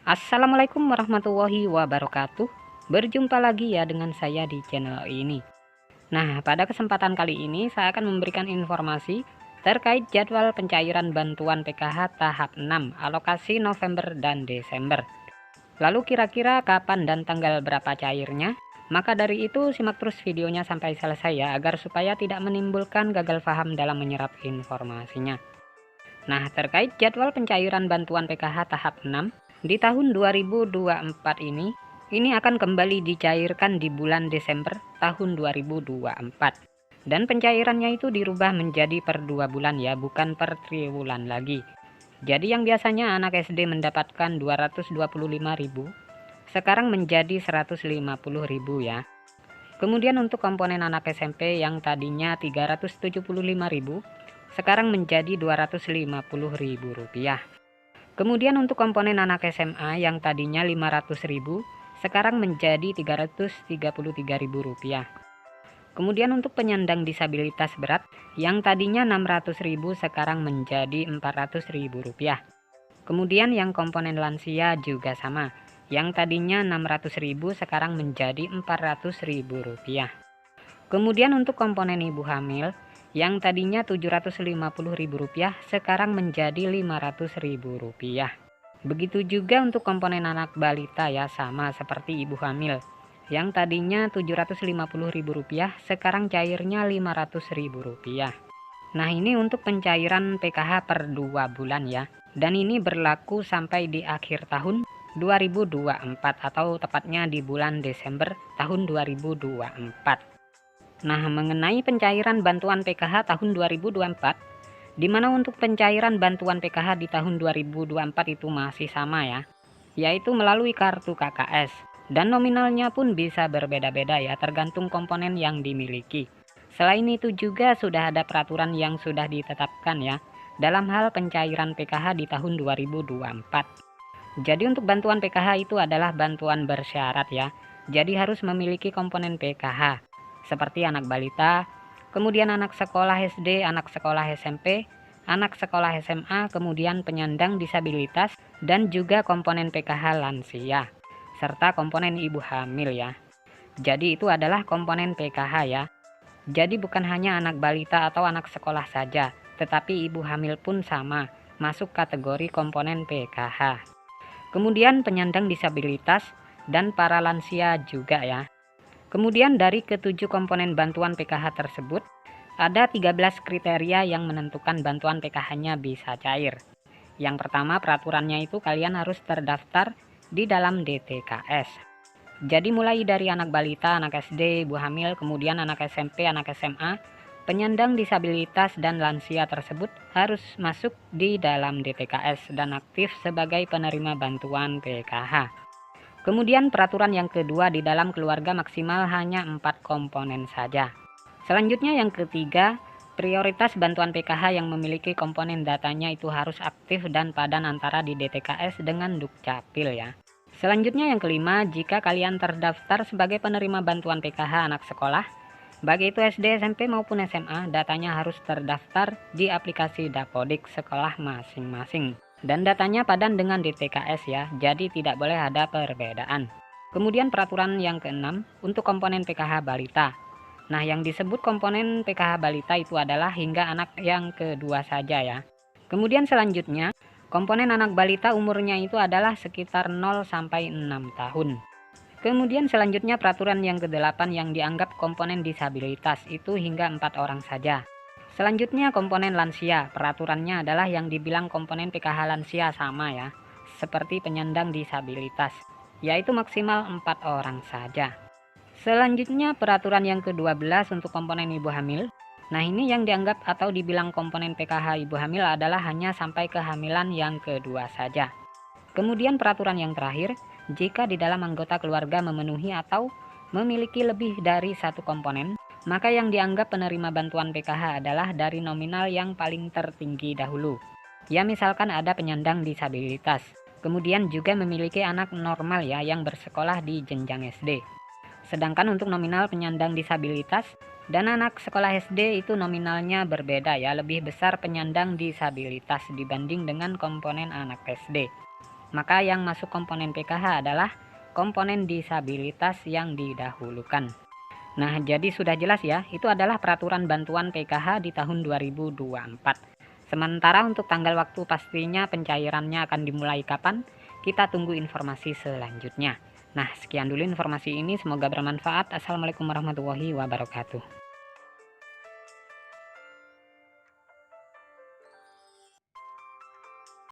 Assalamualaikum warahmatullahi wabarakatuh. Berjumpa lagi ya dengan saya di channel ini. Nah, pada kesempatan kali ini saya akan memberikan informasi terkait jadwal pencairan bantuan PKH tahap 6 alokasi November dan Desember. Lalu kira-kira kapan dan tanggal berapa cairnya? Maka dari itu simak terus videonya sampai selesai ya, agar supaya tidak menimbulkan gagal paham dalam menyerap informasinya. Nah, terkait jadwal pencairan bantuan PKH tahap 6 di tahun 2024 ini akan kembali dicairkan di bulan Desember tahun 2024. Dan pencairannya itu dirubah menjadi per 2 bulan ya, bukan per triwulan lagi. Jadi yang biasanya anak SD mendapatkan 225.000, sekarang menjadi 150.000 ya. Kemudian untuk komponen anak SMP yang tadinya 375.000, sekarang menjadi Rp250.000. Kemudian untuk komponen anak SMA yang tadinya 500.000, sekarang menjadi Rp333.000. Kemudian untuk penyandang disabilitas berat yang tadinya 600.000, sekarang menjadi Rp400.000. Kemudian yang komponen lansia juga sama, yang tadinya 600.000, sekarang menjadi Rp400.000. Kemudian untuk komponen ibu hamil yang tadinya Rp750.000, sekarang menjadi Rp500.000. Begitu juga untuk komponen anak balita ya, sama seperti ibu hamil. Yang tadinya Rp750.000, sekarang cairnya Rp500.000. Nah, ini untuk pencairan PKH per 2 bulan ya. Dan ini berlaku sampai di akhir tahun 2024 atau tepatnya di bulan Desember tahun 2024. Nah, mengenai pencairan bantuan PKH tahun 2024, di mana untuk pencairan bantuan PKH di tahun 2024 itu masih sama ya, yaitu melalui kartu KKS. Dan nominalnya pun bisa berbeda-beda ya, tergantung komponen yang dimiliki. Selain itu juga sudah ada peraturan yang sudah ditetapkan ya, dalam hal pencairan PKH di tahun 2024. Jadi untuk bantuan PKH itu adalah bantuan bersyarat ya, jadi harus memiliki komponen PKH seperti anak balita, kemudian anak sekolah SD, anak sekolah SMP, anak sekolah SMA, kemudian penyandang disabilitas, dan juga komponen PKH lansia, serta komponen ibu hamil ya. Jadi itu adalah komponen PKH ya. Jadi bukan hanya anak balita atau anak sekolah saja, tetapi ibu hamil pun sama, masuk kategori komponen PKH. Kemudian penyandang disabilitas dan para lansia juga ya. Kemudian dari ketujuh komponen bantuan PKH tersebut, ada 13 kriteria yang menentukan bantuan PKH-nya bisa cair. Yang pertama, peraturannya itu kalian harus terdaftar di dalam DTKS. Jadi mulai dari anak balita, anak SD, ibu hamil, kemudian anak SMP, anak SMA, penyandang disabilitas dan lansia tersebut harus masuk di dalam DTKS dan aktif sebagai penerima bantuan PKH. Kemudian peraturan yang kedua, di dalam keluarga maksimal hanya 4 komponen saja. Selanjutnya yang ketiga, prioritas bantuan PKH yang memiliki komponen datanya itu harus aktif dan padan antara di DTKS dengan Dukcapil ya. Selanjutnya yang kelima, jika kalian terdaftar sebagai penerima bantuan PKH anak sekolah, baik itu SD, SMP maupun SMA, datanya harus terdaftar di aplikasi Dapodik sekolah masing-masing. Dan datanya padan dengan DTKS ya, jadi tidak boleh ada perbedaan. Kemudian peraturan yang keenam, untuk komponen PKH balita. Nah, yang disebut komponen PKH balita itu adalah hingga anak yang kedua saja ya. Kemudian selanjutnya, komponen anak balita umurnya itu adalah sekitar 0 sampai 6 tahun. Kemudian selanjutnya peraturan yang ke-8 yang dianggap komponen disabilitas itu hingga 4 orang saja. Selanjutnya komponen lansia, peraturannya adalah yang dibilang komponen PKH lansia sama ya, seperti penyandang disabilitas, yaitu maksimal 4 orang saja. Selanjutnya peraturan yang ke-12 untuk komponen ibu hamil. Nah, ini yang dianggap atau dibilang komponen PKH ibu hamil adalah hanya sampai kehamilan yang kedua saja. Kemudian peraturan yang terakhir, jika di dalam anggota keluarga memenuhi atau memiliki lebih dari satu komponen, maka yang dianggap penerima bantuan PKH adalah dari nominal yang paling tertinggi dahulu. Ya, misalkan ada penyandang disabilitas, kemudian juga memiliki anak normal ya yang bersekolah di jenjang SD. Sedangkan untuk nominal penyandang disabilitas dan anak sekolah SD itu nominalnya berbeda ya, lebih besar penyandang disabilitas dibanding dengan komponen anak SD. maka yang masuk komponen PKH adalah komponen disabilitas yang didahulukan. Nah, jadi sudah jelas ya, itu adalah peraturan bantuan PKH di tahun 2024. Sementara untuk tanggal waktu pastinya pencairannya akan dimulai kapan, kita tunggu informasi selanjutnya. Nah, sekian dulu informasi ini, semoga bermanfaat. Assalamualaikum warahmatullahi wabarakatuh.